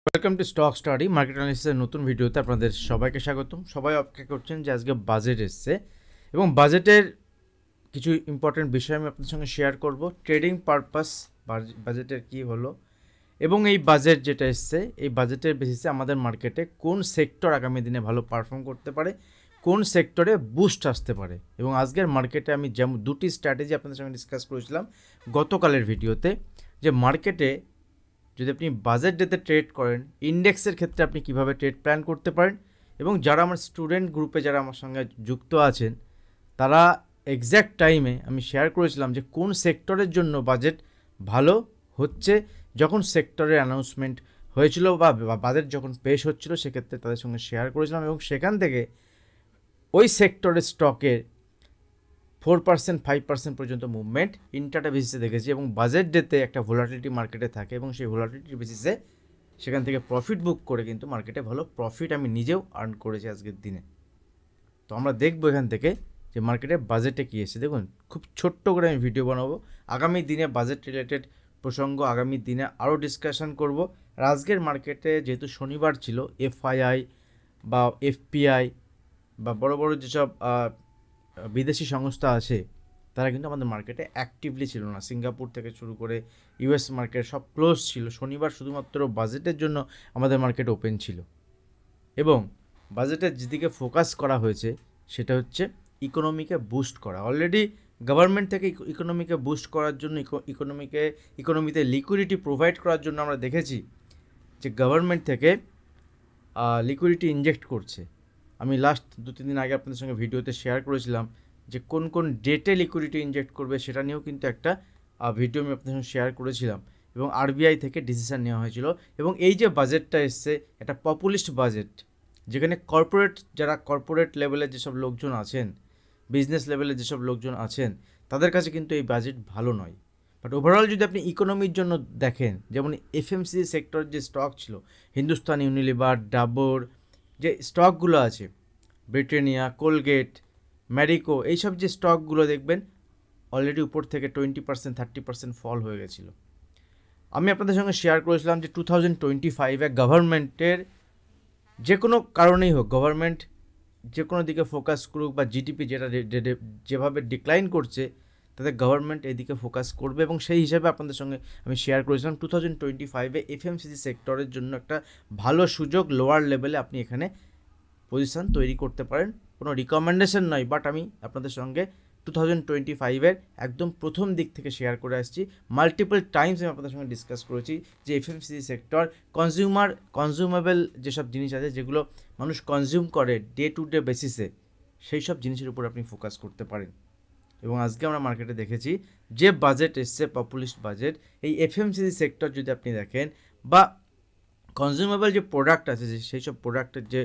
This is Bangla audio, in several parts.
Welcome to stock study market অ্যানালিসিসের নতুন ভিডিওতে আপনাদের সবাইকে স্বাগতম। সবাই অপেক্ষা করছেন যে আজকে বাজেট এসছে এবং বাজেটের কিছু ইম্পর্টেন্ট বিষয় আমি আপনাদের সঙ্গে শেয়ার করব। ট্রেডিং পারপাস বাজেটের কি হলো এবং এই বাজেট যেটা এসছে এই বাজেটের বেসিসে আমাদের মার্কেটে কোন সেক্টর আগামী দিনে ভালো পারফর্ম করতে পারে, কোন সেক্টরে বুস্ট আসতে পারে। এবং আজকের মার্কেটে আমি যেমন দুটি স্ট্র্যাটেজি আপনাদের সঙ্গে ডিসকাস করেছিলাম গতকালের ভিডিওতে, যে মার্কেটে যদি আপনি বাজেট ডেতে ট্রেড করেন, ইন্ডেক্সের ক্ষেত্রে আপনি কিভাবে ট্রেড প্ল্যান করতে পারেন। এবং যারা আমার স্টুডেন্ট গ্রুপে যারা আমার সঙ্গে যুক্ত আছেন তারা এক্স্যাক্ট টাইমে আমি শেয়ার করেছিলাম যে কোন সেক্টরের জন্য বাজেট ভালো হচ্ছে। যখন সেক্টরের অ্যানাউন্সমেন্ট হয়েছিল বা বাজেট যখন পেশ হচ্ছিল সেক্ষেত্রে তাদের সঙ্গে শেয়ার করেছিলাম এবং সেখান থেকে ওই সেক্টরের স্টকের 4% 5% পর্যন্ত মুভমেন্ট ইন্টারডে বেসিসে দেখেছি। এবং বাজেট ডেতে একটা ভোলাটিলিটি মার্কেটে থাকে এবং সেই ভোলাটিলিটি বেসিসে সেখান থেকে প্রফিট বুক করে কিন্তু মার্কেটে ভালো প্রফিট আমি নিজেও আর্ন করেছি আজকের দিনে। তো আমরা দেখবো এখান থেকে যে মার্কেটে বাজেটে কী এসেছে। দেখুন, খুব ছোট্ট করে আমি ভিডিও বানাবো। আগামী দিনে বাজেট রিলেটেড প্রসঙ্গ আগামী দিনে আরও ডিসকাশন করব। আর আজকের মার্কেটে যেহেতু শনিবার ছিল, এফআইআই বা এফপিআই বা বড় বড় যেসব বিদেশি সংস্থা আছে তারা কিন্তু আমাদের মার্কেটে অ্যাক্টিভলি ছিল না। সিঙ্গাপুর থেকে শুরু করে ইউএস মার্কেট সব ক্লোজ ছিল। শনিবার শুধুমাত্র বাজেটের জন্য আমাদের মার্কেট ওপেন ছিল এবং বাজেটের যেদিকে ফোকাস করা হয়েছে সেটা হচ্ছে ইকোনমিকে বুস্ট করা। অলরেডি গভর্নমেন্ট থেকে ইকোনমিকে বুস্ট করার জন্য ইকোনমিতে লিকুইডিটি প্রোভাইড করার জন্য আমরা দেখেছি যে গভর্নমেন্ট থেকে লিকুইডিটি ইনজেক্ট করছে। আমি লাস্ট 2-3 দিন আগে আপনাদের সঙ্গে ভিডিওতে শেয়ার করেছিলাম যে কোন কোন ডেটে লিকুইডিটি ইনজেক্ট করবে, সেটা নিয়েও কিন্তু একটা ভিডিও আমি আপনাদের সঙ্গে শেয়ার করেছিলাম এবং আরবিআই থেকে ডিসিশন নেওয়া হয়েছিল। এবং এই যে বাজেটটা এসছে এটা পপুলিস্ট বাজেট, যেখানে যারা কর্পোরেট লেভেলের যেসব লোকজন আছেন, বিজনেস লেভেলের যেসব লোকজন আছেন তাদের কাছে কিন্তু এই বাজেট ভালো নয়। বাট ওভারঅল যদি আপনি ইকোনমির জন্য দেখেন, যেমন এফএমসিজি সেক্টর যে স্টক ছিল, হিন্দুস্তান ইউনিলিভার, ডাবর, যে স্টকগুলো আছে, ব্রিটানিয়া, কোলগেট, ম্যারিকো, এইসব যে স্টকগুলো দেখবেন অলরেডি উপর থেকে 20% 30% ফল হয়ে গেছিলো। আমি আপনাদের সঙ্গে শেয়ার করেছিলাম যে 2025-এ গভর্নমেন্টের যে কোনো কারণেই হোক, গভর্নমেন্ট যে কোনো দিকে ফোকাস করুক বা জিডিপি যেভাবে ডিক্লাইন করছে তাদের গভর্নমেন্ট এদিকে ফোকাস করবে এবং সেই হিসাবে আপনাদের সঙ্গে আমি শেয়ার করেছিলাম 2025-এ এফএমসিজি সেক্টরের জন্য একটা ভালো সুযোগ, লোয়ার লেভেলে আপনি এখানে পজিশান তৈরি করতে পারেন। কোনো রিকমেন্ডেশন নয়, বাট আমি আপনাদের সঙ্গে 2025-এর একদম প্রথম দিক থেকে শেয়ার করে আসছি। মাল্টিপল টাইমস আমি আপনাদের সঙ্গে ডিসকাস করেছি যে এফএমসিজি সেক্টর কনজিউমেবল যেসব জিনিস আছে, যেগুলো মানুষ কনজিউম করে ডে টু ডে বেসিসে, সেই সব জিনিসের উপর আপনি ফোকাস করতে পারেন। এবং আজকে আমরা মার্কেটে দেখেছি যে বাজেট এসছে পপুলিস্ট বাজেট, এই এফএমসিজি সেক্টর যদি আপনি দেখেন বা কনজিউমেবল যে প্রোডাক্ট আছে, যে সেই সব প্রোডাক্টের যে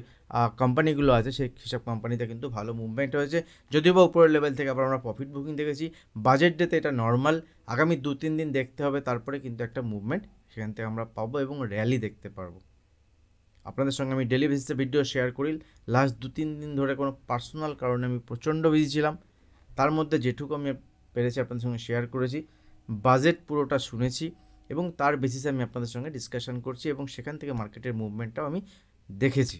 কোম্পানিগুলো আছে সেই সব কোম্পানিতে কিন্তু ভালো মুভমেন্ট হয়েছে। যদিও বা উপরের লেভেল থেকে আবার আমরা প্রফিট বুকিং দেখেছি। বাজেট ডেতে এটা নর্মাল, আগামী 2-3 দিন দেখতে হবে, তারপরে কিন্তু একটা মুভমেন্ট সেখান থেকে আমরা পাবো এবং র্যালি দেখতে পারবো। আপনাদের সঙ্গে আমি ডেলি বেসিসে ভিডিও শেয়ার করি। লাস্ট 2-3 দিন ধরে কোনো পার্সোনাল কারণে আমি প্রচণ্ড বিজি ছিলাম, তার মধ্যে যেটুকু আমি পেরেছি আপনাদের সঙ্গে শেয়ার করেছি। বাজেট পুরোটা শুনেছি এবং তার বেসিসে আমি আপনাদের সঙ্গে ডিসকাশন করছি এবং সেখান থেকে মার্কেটের মুভমেন্টটাও আমি দেখেছি,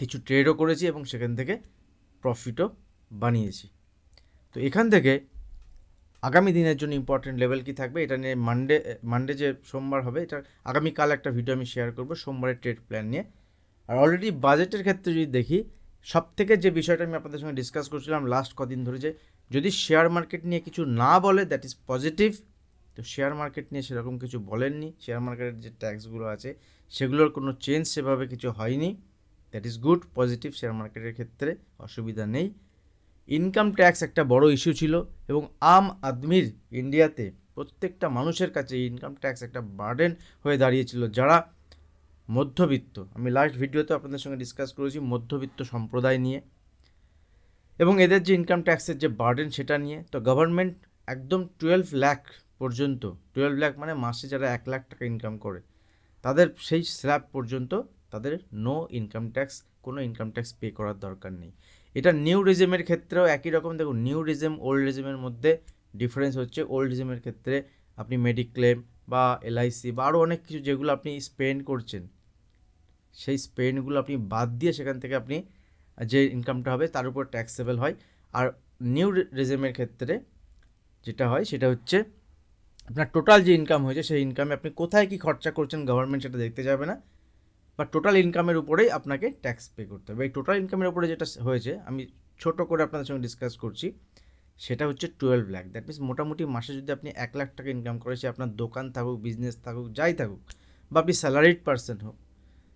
কিছু ট্রেডও করেছি এবং সেখান থেকে প্রফিটও বানিয়েছি। তো এখান থেকে আগামী দিনের জন্য ইম্পর্টেন্ট লেভেল কি থাকবে এটা নিয়ে মানডে যে সোমবার হবে, এটা আগামীকাল একটা ভিডিও আমি শেয়ার করব সোমবারের ট্রেড প্ল্যান নিয়ে। আর অলরেডি বাজেটের ক্ষেত্রে যদি দেখি, সব থেকে যে বিষয়টা আমি আপনাদের সঙ্গে ডিসকাস করছিলাম লাস্ট কদিন ধরে, যে যদি শেয়ার মার্কেট নিয়ে কিছু না বলে দ্যাট ইজ পজিটিভ। তো শেয়ার মার্কেট নিয়ে সেরকম কিছু বলেননি। শেয়ার মার্কেটের যে ট্যাক্সগুলো আছে সেগুলোর কোনো চেঞ্জ সেভাবে কিছু হয়নি, that is good, positive. Share মার্কেটের ক্ষেত্রে অসুবিধা নেই। ইনকাম ট্যাক্স একটা বড় ইস্যু ছিল এবং আম আদমির ইন্ডিয়াতে প্রত্যেকটা মানুষের কাছে ইনকাম ট্যাক্স একটা বার্ডেন হয়ে দাঁড়িয়েছিল, যারা মধ্যবিত্ত। আমি লাস্ট ভিডিওতে আপনাদের সঙ্গে ডিসকাস করেছি মধ্যবিত্ত সম্প্রদায় নিয়ে এবং এদের যে ইনকাম ট্যাক্সের যে বার্ডেন সেটা নিয়ে। তো গভর্নমেন্ট একদম 12 লাখ পর্যন্ত, 12 লাখ মানে মাসে যারা 1 লাখ টাকা ইনকাম করে তাদের সেই স্ল্যাব পর্যন্ত তাদের নো ইনকাম ট্যাক্স, কোনো ইনকাম ট্যাক্স পে করার দরকার নেই। এটা নিউ রিজিমের ক্ষেত্রেও একই রকম। দেখুন, নিউ রিজিম ওল্ড রিজিমের মধ্যে ডিফারেন্স হচ্ছে, ওল্ড রিজিমের ক্ষেত্রে আপনি মেডিক্লেম, বা এলআইসি বা আরও অনেক কিছু যেগুলো আপনি স্পেন্ড করছেন, সেই স্পেন্ডগুলো আপনি বাদ দিয়ে সেখান থেকে আপনি যে ইনকামটা হবে তার উপর ট্যাক্সেবল হয়। আর নিউ রেজিমের ক্ষেত্রে যেটা হয় সেটা হচ্ছে আপনার টোটাল যে ইনকাম হয়েছে সেই ইনকামে আপনি কোথায় কী খরচা করছেন গভর্নমেন্ট সেটা দেখতে যাবে না, বা টোটাল ইনকামের উপরেই আপনাকে ট্যাক্স পে করতে হবে। এই টোটাল ইনকামের উপরে যেটা হয়েছে আমি ছোট করে আপনাদের সঙ্গে ডিসকাস করছি, সেটা হচ্ছে 12 লাখ। দ্যাট মিনস মোটামুটি মাসে যদি আপনি 1 লাখ টাকা ইনকাম করে, সে আপনার দোকান থাকুক, বিজনেস থাকুক, যাই থাকুক, বা আপনি স্যালারিড পার্সন হোক,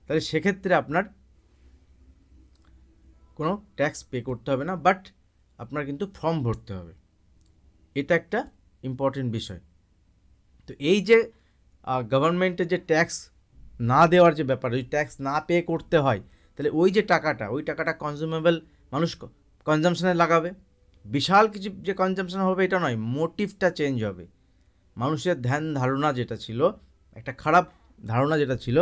তাহলে সেক্ষেত্রে আপনার কোনো ট্যাক্স পে করতে হবে না, বাট আপনার কিন্তু ফর্ম ভরতে হবে। এটা একটা ইম্পর্টেন্ট বিষয়। তো এই যে গভর্নমেন্টের যে ট্যাক্স না দেওয়ার যে ব্যাপার, যদি ট্যাক্স না পে করতে হয় তাহলে ওই টাকাটা কনজিউমেবল মানুষ কনজামশনে লাগাবে। বিশাল কিছু যে কনজামশন হবে এটা নয়, মোটিভটা চেঞ্জ হবে। মানুষের ধ্যান ধারণা যেটা ছিল, একটা খারাপ ধারণা যেটা ছিল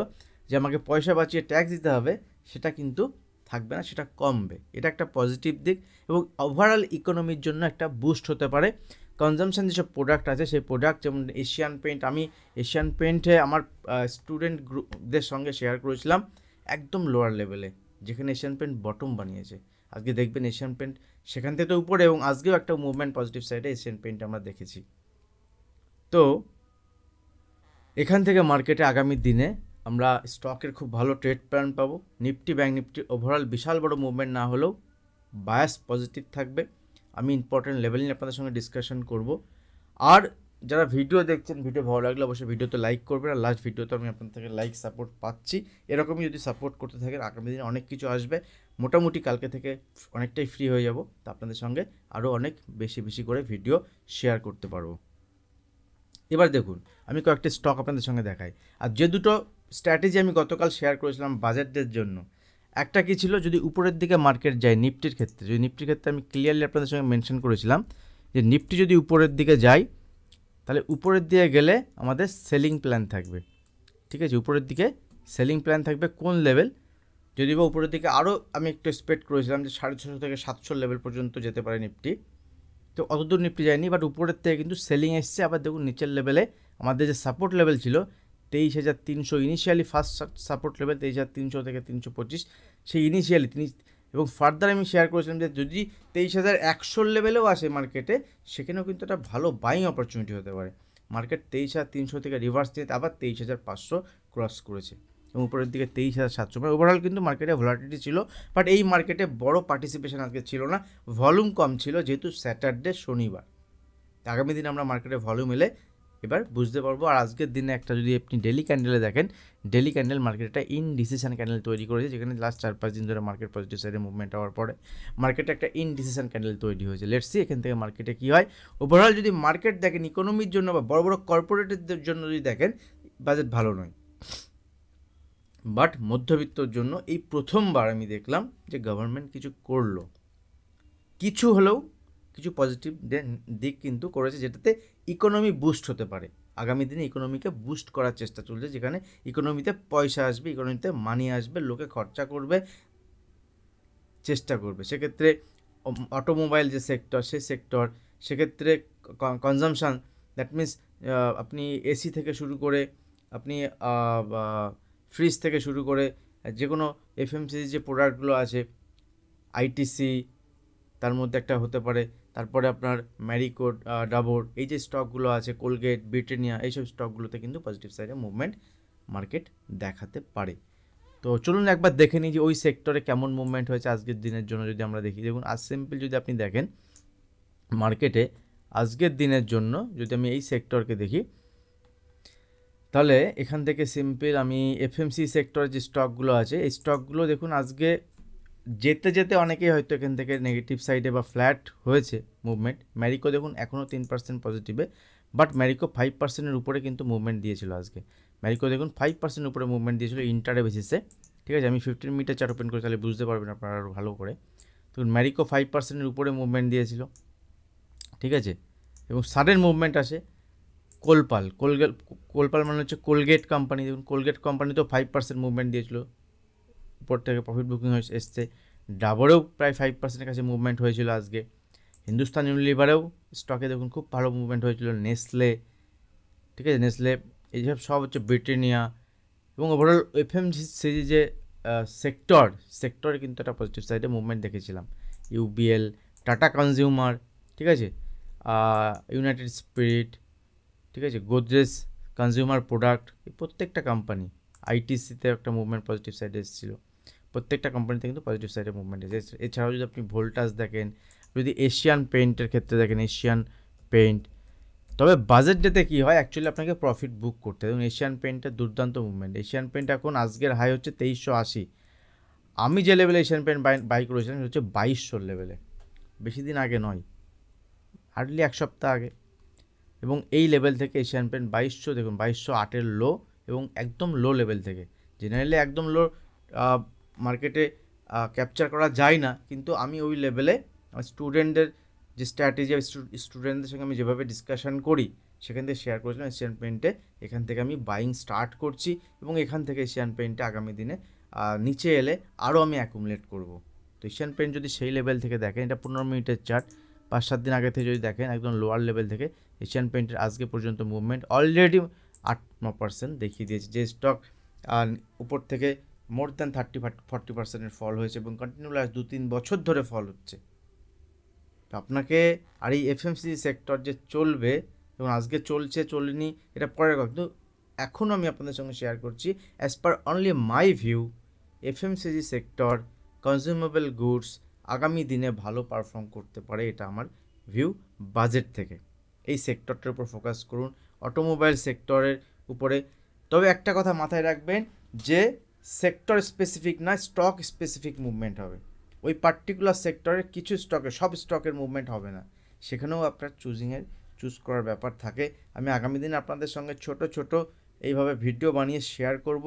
যে আমাকে পয়সা বাঁচিয়ে ট্যাক্স দিতে হবে, সেটা কিন্তু থাকবে না, সেটা কমবে। এটা একটা পজিটিভ দিক এবং ওভারঅল ইকোনমির জন্য একটা বুস্ট হতে পারে। কনজামশন যেসব প্রোডাক্ট আছে সেই প্রোডাক্ট, যেমন এশিয়ান পেইন্ট, আমি এশিয়ান পেইন্টে আমার স্টুডেন্ট গ্রুপদের সঙ্গে শেয়ার করেছিলাম একদম লোয়ার লেভেলে, যেখানে এশিয়ান পেইন্ট বটম বানিয়েছে। আজকে দেখবেন এশিয়ান পেইন্ট সেখান থেকে তো উপরে, এবং আজকেও একটা মুভমেন্ট পজিটিভ সাইডে এশিয়ান পেইন্ট আমরা দেখেছি। তো এখান থেকে মার্কেটে আগামী দিনে আমরা স্টকের খুব ভালো ট্রেড প্ল্যান পাবো। নিফটি, ব্যাঙ্ক নিফটি ওভারঅল বিশাল বড় মুভমেন্ট না হলেও বায়াস পজিটিভ থাকবে। আমি ইম্পর্টেন্ট লেভেল নিয়ে আপনাদের সঙ্গে ডিসকাশন করব। আর যারা ভিডিও দেখছেন, ভিডিও ভালো লাগলে অবশ্যই ভিডিওতে লাইক করবেন। আর লাস্ট ভিডিওতে আমি আপনার থেকে লাইক সাপোর্ট পাচ্ছি, এরকমই যদি সাপোর্ট করতে থাকেন আগামী দিনে অনেক কিছু আসবে। মোটামুটি কালকে থেকে অনেকটাই ফ্রি হয়ে যাব, তো আপনাদের সঙ্গে আরও অনেক বেশি বেশি করে ভিডিও শেয়ার করতে পারবো। এবার দেখুন, আমি কয়েকটি স্টক আপনাদের সঙ্গে দেখাই। আর যে দুটো স্ট্র্যাটেজি আমি গতকাল শেয়ার করেছিলাম বাজেটের জন্য, একটা কি ছিল, যদি উপরের দিকে মার্কেট যায় নিফটির ক্ষেত্রে, যদি নিফটির ক্ষেত্রে আমি ক্লিয়ারলি আপনাদের সঙ্গে মেনশন করেছিলাম যে নিফটি যদি উপরের দিকে যায় তাহলে উপরের দিকে গেলে আমাদের সেলিং প্ল্যান থাকবে। ঠিক আছে, উপরের দিকে সেলিং প্ল্যান থাকবে। কোন লেভেল, যদি বা উপরের দিকে আরও আমি একটু এক্সপেক্ট করেছিলাম যে 650 থেকে 700 লেভেল পর্যন্ত যেতে পারে নিফটি, তো অতদূর নিফটি যায়নি, বাট উপরের থেকে কিন্তু সেলিং এসছে। আবার দেখুন নিচের লেভেলে আমাদের যে সাপোর্ট লেভেল ছিল 23,300, ইনিশিয়ালি ফার্স্ট সাপোর্ট লেভেল 23,300 থেকে 325, সেই ইনিশিয়ালি তিনি, এবং ফার্দার আমি শেয়ার করেছিলাম যে যদি 23,100 লেভেলেও আসে মার্কেটে, সেখানেও কিন্তু একটা ভালো বাইং অপরচুনিটি হতে পারে। মার্কেট 23,300 থেকে রিভার্স দিয়ে আবার 23,500 ক্রস করেছে, এবং উপরের দিকে 23,700, মানে ওভারঅল কিন্তু মার্কেটে ভলাটিলিটি ছিল। বাট এই মার্কেটে বড় পার্টিসিপেশন আজকে ছিল না, ভলিউম কম ছিল, যেহেতু স্যাটারডে শনিবার। আগামী দিনে আমরা মার্কেটে ভলিউম এলে এবার বুঝতে পারবো। আর আজকের দিনে একটা যদি আপনি ডেলি ক্যান্ডেলে দেখেন, ডেলি ক্যান্ডেল মার্কেটটা ইনডিসিশন ক্যান্ডেল তৈরি করেছে, যেখানে লাস্ট 4-5 দিন ধরে মার্কেট পজিটিভ সাইডে মুভমেন্ট হওয়ার পরে মার্কেটে একটা ইনডিসিশন ক্যান্ডেল তৈরি হয়েছে। লেটস সি এখান থেকে মার্কেটে কী হয়। ওভারঅল যদি মার্কেট দেখেন ইকোনমির জন্য বা বড় বড় কর্পোরেটের জন্য যদি দেখেন, বাজেট ভালো নয়, বাট মধ্যবিত্তর জন্য এই প্রথমবার আমি দেখলাম যে গভর্নমেন্ট কিছু করলো, কিছু হলেও কিছু পজিটিভ দিক কিন্তু করেছে, যেটাতে ইকোনমি বুস্ট হতে পারে। আগামী দিনে ইকোনমিকে বুস্ট করার চেষ্টা চলছে, যেখানে ইকোনমিতে পয়সা আসবে, ইকোনমিতে মানি আসবে, লোকে খরচা করবে, চেষ্টা করবে। সেক্ষেত্রে অটোমোবাইল যে সেক্টর, সেই সেক্টর, সেক্ষেত্রে কনজামশান, দ্যাট মিনস আপনি এসি থেকে শুরু করে, আপনি ফ্রিজ থেকে শুরু করে যে কোনো এফএমসিজি যে প্রোডাক্টগুলো আছে, আইটিসি তার মধ্যে একটা হতে পারে, তারপরে আপনার ম্যারিকো, ডাবর, এই যে স্টকগুলো আছে, কোলগেট, ব্রিটানিয়া, এইসব স্টকগুলোতে কিন্তু পজিটিভ সাইডে মুভমেন্ট মার্কেট দেখাতে পারে। তো চলুন একবার দেখে নিই যে ওই সেক্টরে কেমন মুভমেন্ট হয়েছে আজকের দিনের জন্য। যদি আমরা দেখি, দেখুন আজ সিম্পল যদি আপনি দেখেন মার্কেটে আজকের দিনের জন্য, যদি আমি এই সেক্টরকে দেখি, তাহলে এখান থেকে সিম্পল আমি এফএমসি সেক্টরের যে স্টকগুলো আছে, এই স্টকগুলো দেখুন আজকে যেতে যেতে অনেকেই হয়তো এখান থেকে নেগেটিভ সাইডে বা ফ্ল্যাট হয়েছে মুভমেন্ট। ম্যারিকো দেখুন এখনও 3% পজিটিভে, বাট ম্যারিকো 5%-এর উপরে কিন্তু মুভমেন্ট দিয়েছিল আজকে। ম্যারিকো দেখুন 5% উপরে মুভমেন্ট দিয়েছিল ইন্টারে বেসিসে। ঠিক আছে, আমি 15 মিনিটের চার্ট ওপেন করে তাহলে বুঝতে পারবেন আপনারা আরও ভালো করে। দেখুন ম্যারিকো 5%-এর উপরে মুভমেন্ট দিয়েছিল, ঠিক আছে, এবং সাডেন মুভমেন্ট আসে কোলপাল মানে হচ্ছে কোলগেট কোম্পানি। দেখুন কোলগেট কোম্পানি তো 5% মুভমেন্ট দিয়েছিল, উপর থেকে প্রফিট বুকিং এসছে। ডাবরেও প্রায় 5%-এর কাছে মুভমেন্ট হয়েছিল আজকে। হিন্দুস্তান ইউনিলিভারেও স্টকে দেখুন খুব ভালো মুভমেন্ট হয়েছিল। নেসলে, ঠিক আছে, নেসলে এইসব সব হচ্ছে ব্রিটানিয়া এবং ওভারঅল এফএমসিজি যে সেক্টরে কিন্তু একটা পজিটিভ সাইডে মুভমেন্ট দেখেছিলাম। ইউবিএল, টাটা কনজিউমার, ঠিক আছে, ইউনাইটেড স্পিরিট, ঠিক আছে, গোদরেজ কনজিউমার প্রোডাক্ট, এই প্রত্যেকটা কোম্পানি, আইটিসিতে একটা মুভমেন্ট পজিটিভ সাইডে এসেছিলো। প্রত্যেকটা কোম্পানিতে কিন্তু পজিটিভ সাইডে মুভমেন্ট এসেছে। এছাড়াও যদি আপনি ভোল্টাস দেখেন, যদি এশিয়ান পেইন্টের ক্ষেত্রে দেখেন, এশিয়ান পেইন্ট, তবে বাজেট ডেতে কী হয়, অ্যাকচুয়ালি আপনাকে প্রফিট বুক করতে হয়। এবং এশিয়ান পেইন্টের দুর্দান্ত মুভমেন্ট। এশিয়ান পেইন্ট এখন আজকের হাই হচ্ছে 2380। আমি যে লেভেলে এশিয়ান পেইন্ট বাই করেছিলাম সেটা হচ্ছে 2200 লেভেলে, বেশি দিন আগে নয়, হার্ডলি এক সপ্তাহ আগে। এবং এই লেভেল থেকে এশিয়ান পেইন্ট 2200, দেখুন 2208 লো, এবং একদম লো লেভেল থেকে। জেনারেলি একদম লো মার্কেটে ক্যাপচার করা যায় না, কিন্তু আমি ওই লেভেলে আমার স্টুডেন্টদের যে স্ট্র্যাটেজি, স্টুডেন্টদের সঙ্গে আমি যেভাবে ডিসকাশন করি সেখান থেকে শেয়ার করেছিলাম এশিয়ান পেইন্টে। এখান থেকে আমি বাইং স্টার্ট করছি, এবং এখান থেকে এশিয়ান পেইন্টে আগামী দিনে নিচে এলে আরও আমি অ্যাকুমুলেট করব। তো এশিয়ান পেইন্ট যদি সেই লেভেল থেকে দেখেন, এটা 15 মিনিটের চার্ট, 5-7 দিন আগে থেকে যদি দেখেন, একদম লোয়ার লেভেল থেকে এশিয়ান পেইন্টের আজকে পর্যন্ত মুভমেন্ট অলরেডি 8-9% দেখিয়ে দিয়েছে। যে স্টক উপর থেকে মোর দ্যান 30-40%-এর ফল হয়েছে, এবং কন্টিনিউ লাস্ট 2-3 বছর ধরে ফল হচ্ছে। তো আপনাকে, আর এই এফএমসিজি সেক্টর যে চলবে, এবং আজকে চলছে চলেনি এটা পরের কথা, কিন্তু এখন আমি আপনাদের সঙ্গে শেয়ার করছি অ্যাজ পার অনলি মাই view, FMCG sector, consumable goods আগামী দিনে ভালো পারফর্ম করতে পারে, এটা আমার ভিউ বাজেট থেকে। এই সেক্টরটার উপর ফোকাস করুন, অটোমোবাইল সেক্টরের উপরে। তবে একটা কথা মাথায় রাখবেন যে সেক্টর স্পেসিফিক না, স্টক স্পেসিফিক মুভমেন্ট হবে। ওই পার্টিকুলার সেক্টরের কিছু স্টকে, সব স্টকের মুভমেন্ট হবে না, সেখানেও আপনার চুজ করার ব্যাপার থাকে। আমি আগামী দিনে আপনাদের সঙ্গে ছোট ছোট এইভাবে ভিডিও বানিয়ে শেয়ার করব,